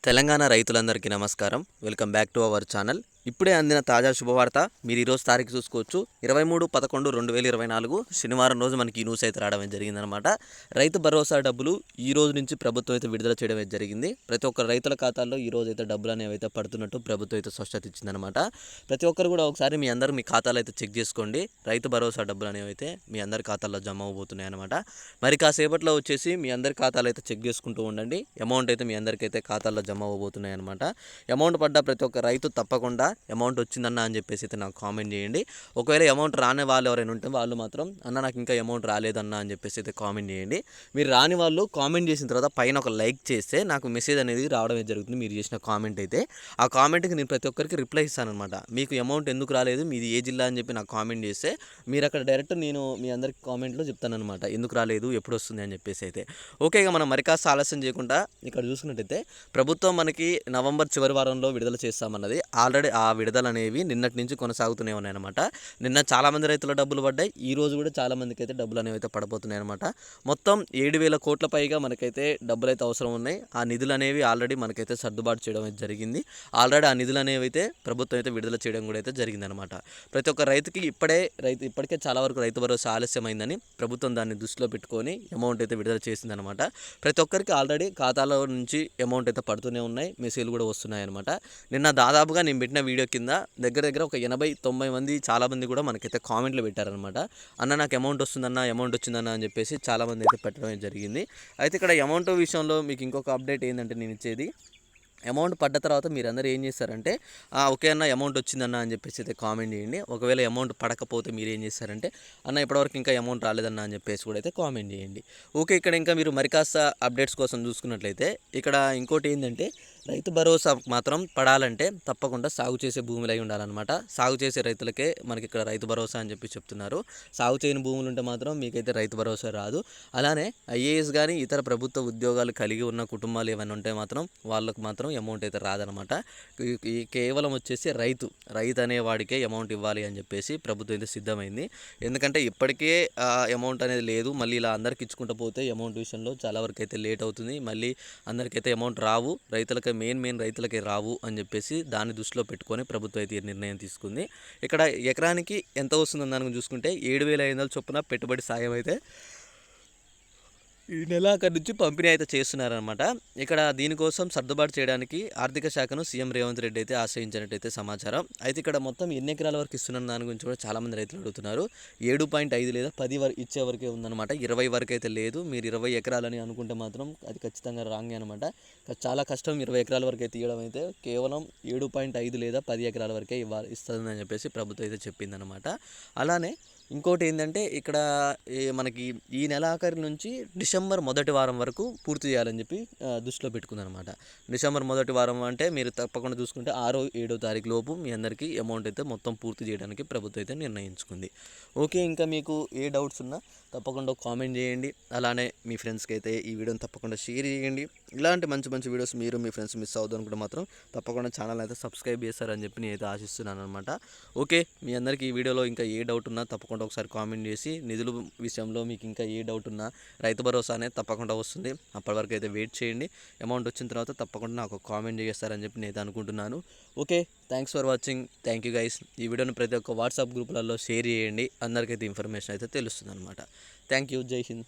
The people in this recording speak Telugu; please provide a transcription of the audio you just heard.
తెలంగాణ రైతులందరికీ నమస్కారం. Welcome back to our channel. ఇప్పుడే అందిన తాజా శుభవార్త. మీరు ఈరోజు తారీఖు చూసుకోవచ్చు, 23/11/2024 శనివారం రోజు మనకి ఈ న్యూస్ అయితే రావడం జరిగిందనమాట. రైతు భరోసా డబ్బులు ఈ రోజు నుంచి ప్రభుత్వం అయితే విడుదల చేయడం అయితే జరిగింది. ప్రతి ఒక్క రైతుల ఖాతాల్లో ఈ రోజు అయితే డబ్బులు అనేవి అయితే పడుతున్నట్టు ప్రభుత్వం అయితే స్పష్టత ఇచ్చిందనమాట. ప్రతి ఒక్కరు కూడా ఒకసారి మీ ఖాతాలో అయితే చెక్ చేసుకోండి. రైతు భరోసా డబ్బులు అనేవి అయితే మీ అందరి ఖాతాల్లో జమ అవబోతున్నాయి అనమాట. మరి కాసేపట్లో వచ్చేసి మీ అందరి ఖాతాలు అయితే చెక్ చేసుకుంటూ ఉండండి. అమౌంట్ అయితే మీ అందరికైతే ఖాతాల్లో జమ అవబోతున్నాయి అనమాట. అమౌంట్ పడ్డ ప్రతి ఒక్క రైతు తప్పకుండా అమౌంట్ వచ్చిందన్న అని చెప్పేసి అయితే నాకు కామెంట్ చేయండి. ఒకవేళ అమౌంట్ రాని వాళ్ళు ఎవరైనా ఉంటే వాళ్ళు మాత్రం అన్న నాకు ఇంకా అమౌంట్ రాలేదన్న అని చెప్పేసి అయితే కామెంట్ చేయండి. మీరు రాని వాళ్ళు కామెంట్ చేసిన తర్వాత పైన ఒక లైక్ చేస్తే నాకు మెసేజ్ అనేది రావడం జరుగుతుంది. మీరు చేసిన కామెంట్ అయితే ఆ కామెంట్కి నేను ప్రతి ఒక్కరికి రిప్లై ఇస్తానమాట. మీకు అమౌంట్ ఎందుకు రాలేదు, మీది ఏ జిల్లా అని చెప్పి నాకు కామెంట్ చేస్తే మీరు అక్కడ డైరెక్ట్ నేను మీ అందరికి కామెంట్లో చెప్తానమాట ఎందుకు రాలేదు, ఎప్పుడు వస్తుంది అని చెప్పేసి అయితే. ఓకే, ఇక మనం మరి కాస్త ఆలస్యం చేయకుండా ఇక్కడ చూసుకున్నట్టయితే ప్రభుత్వం మనకి నవంబర్ చివరి వారంలో విడుదల చేస్తామన్నది. ఆల్రెడీ ఆ విడుదల అనేవి నిన్నటి నుంచి కొనసాగుతూనే ఉన్నాయన్నమాట. నిన్న చాలామంది రైతుల డబ్బులు పడ్డాయి. ఈ రోజు కూడా చాలామందికి అయితే డబ్బులు అనేవి అయితే పడబోతున్నాయి అనమాట. మొత్తం 7,000 కోట్ల పైగా మనకైతే డబ్బులు అయితే అవసరం ఉన్నాయి. ఆ నిధులు అనేవి ఆల్రెడీ మనకైతే సర్దుబాటు చేయడం అయితే జరిగింది. ఆల్రెడీ ఆ నిధులు అనేవి అయితే ప్రభుత్వం అయితే విడుదల చేయడం కూడా అయితే జరిగిందనమాట. ప్రతి ఒక్క రైతుకి ఇప్పటికే చాలా వరకు రైతు భరోసా ఆలస్యమైందని ప్రభుత్వం దాన్ని దృష్టిలో పెట్టుకొని అమౌంట్ అయితే విడుదల చేసిందనమాట. ప్రతి ఒక్కరికి ఆల్రెడీ ఖాతాలో నుంచి అమౌంట్ అయితే పడుతూనే ఉన్నాయి, మెసేజ్లు కూడా వస్తున్నాయి అనమాట. నిన్న దాదాపుగా నేను పెట్టిన వీడియో కింద దగ్గర ఒక 80-90 మంది చాలామంది కూడా మనకైతే కామెంట్లు పెట్టారనమాట. అన్న నాకు అమౌంట్ వస్తుందన్న, అమౌంట్ వచ్చిందన్న అని చెప్పేసి చాలామంది అయితే పెట్టడం జరిగింది. అయితే ఇక్కడ అమౌంట్ విషయంలో మీకు ఇంకొక అప్డేట్ ఏంటంటే నేను ఇచ్చేది, అమౌంట్ పడ్డ తర్వాత మీరందరూ ఏం చేస్తారంటే ఓకే అన్న అమౌంట్ వచ్చిందన్న అని చెప్పేసి అయితే కామెంట్ చేయండి. ఒకవేళ అమౌంట్ పడకపోతే మీరు ఏం చేస్తారంటే అన్న ఇప్పటివరకు ఇంకా అమౌంట్ రాలేదన్న అని చెప్పేసి కూడా అయితే కామెంట్ చేయండి. ఓకే, ఇక్కడ ఇంకా మీరు మరి కాస్త అప్డేట్స్ కోసం చూసుకున్నట్లయితే ఇక్కడ ఇంకోటి ఏంటంటే రైతు భరోసా మాత్రం పడాలంటే తప్పకుండా సాగు చేసే భూములు అయి ఉండాలన్నమాట. సాగు చేసే రైతులకే మనకి ఇక్కడ రైతు భరోసా అని చెప్పి చెప్తున్నారు. సాగు చేయని భూములు ఉంటే మాత్రం మీకైతే రైతు భరోసా రాదు. అలానే ఐఏఎస్ కానీ ఇతర ప్రభుత్వ ఉద్యోగాలు కలిగి ఉన్న కుటుంబాలు ఏమైనా ఉంటే మాత్రం వాళ్ళకు మాత్రం అమౌంట్ అయితే రాదనమాట. కేవలం వచ్చేసి రైతు అనే వాడికే అమౌంట్ ఇవ్వాలి అని చెప్పేసి ప్రభుత్వం అయితే సిద్ధమైంది. ఎందుకంటే ఇప్పటికే అమౌంట్ అనేది లేదు. మళ్ళీ ఇలా అందరికి ఇచ్చుకుంటూ పోతే అమౌంట్ విషయంలో చాలా వరకు అయితే లేట్ అవుతుంది. మళ్ళీ అందరికైతే అమౌంట్ రావు, రైతులకి మెయిన్ రైతులకి రావు అని చెప్పేసి దాన్ని దృష్టిలో పెట్టుకొని ప్రభుత్వం అయితే నిర్ణయం తీసుకుంది. ఇక్కడ ఎకరానికి ఎంత వస్తుందని దానికి చూసుకుంటే 7,500 చొప్పున పెట్టుబడి సాయం అయితే ఈ నెలాఖరు నుంచి పంపిణీ అయితే చేస్తున్నారనమాట. ఇక్కడ దీనికోసం సర్దుబాటు చేయడానికి ఆర్థిక శాఖను సీఎం రేవంత్ రెడ్డి అయితే ఆశ్రయించినట్టయితే సమాచారం. అయితే ఇక్కడ మొత్తం ఎన్ని ఎకరాల వరకు ఇస్తున్న దాని గురించి కూడా చాలామంది రైతులు అడుగుతున్నారు. 7.5 లేదా 10 వరకు ఇచ్చే వరకే ఉందన్నమాట. 20 వరకు అయితే లేదు. మీరు 20 ఎకరాలని అనుకుంటే మాత్రం అది ఖచ్చితంగా రాంగే అనమాట. చాలా కష్టం 20 ఎకరాల వరకు అయితే ఇవ్వడం. అయితే కేవలం 7.5 లేదా 10 ఎకరాల వరకే ఇస్తుందని చెప్పేసి ప్రభుత్వం అయితే చెప్పిందనమాట. అలానే ఇంకోటి ఏంటంటే ఇక్కడ మనకి ఈ నెలాఖరు నుంచి డిసెంబర్ మొదటి వారం వరకు పూర్తి చేయాలని చెప్పి దృష్టిలో పెట్టుకుందనమాట. డిసెంబర్ మొదటి వారం అంటే మీరు తప్పకుండా చూసుకుంటే 6-7 తారీఖు లోపు మీ అందరికీ అమౌంట్ అయితే మొత్తం పూర్తి చేయడానికి ప్రభుత్వం అయితే నిర్ణయించుకుంది. ఓకే, ఇంకా మీకు ఏ డౌట్స్ ఉన్నా తప్పకుండా కామెంట్ చేయండి. అలానే మీ ఫ్రెండ్స్కి అయితే ఈ వీడియోని తప్పకుండా షేర్ చేయండి. ఇలాంటి మంచి వీడియోస్ మీరు మీ ఫ్రెండ్స్ మిస్ అవుతుంది అనుకుంటే మాత్రం తప్పకుండా ఛానల్ అయితే సబ్స్క్రైబ్ చేస్తారని చెప్పి నేను అయితే ఆశిస్తున్నాను అనమాట. ఓకే, మీ అందరికీ ఈ వీడియోలో ఇంకా ఏ డౌట్ ఉన్నా తప్పకుండా ఒకసారి కామెంట్ చేసి, నిధుల విషయంలో మీకు ఇంకా ఏ డౌట్ ఉన్నా రైతు భరోసా అనేది తప్పకుండా వస్తుంది. అప్పటి వరకు అయితే వెయిట్ చేయండి. అమౌంట్ వచ్చిన తర్వాత తప్పకుండా నాకు కామెంట్ చేస్తారని చెప్పి నేను అనుకుంటున్నాను. Okay, thanks for watching. Thank you guys. ఈ వీడియోని ప్రతి ఒక్క వాట్సాప్ గ్రూపులలో షేర్ చేయండి. అందరికైతే ఇన్ఫర్మేషన్ అయితే తెలుస్తుంది అనమాట. Thank you. జై హింద్.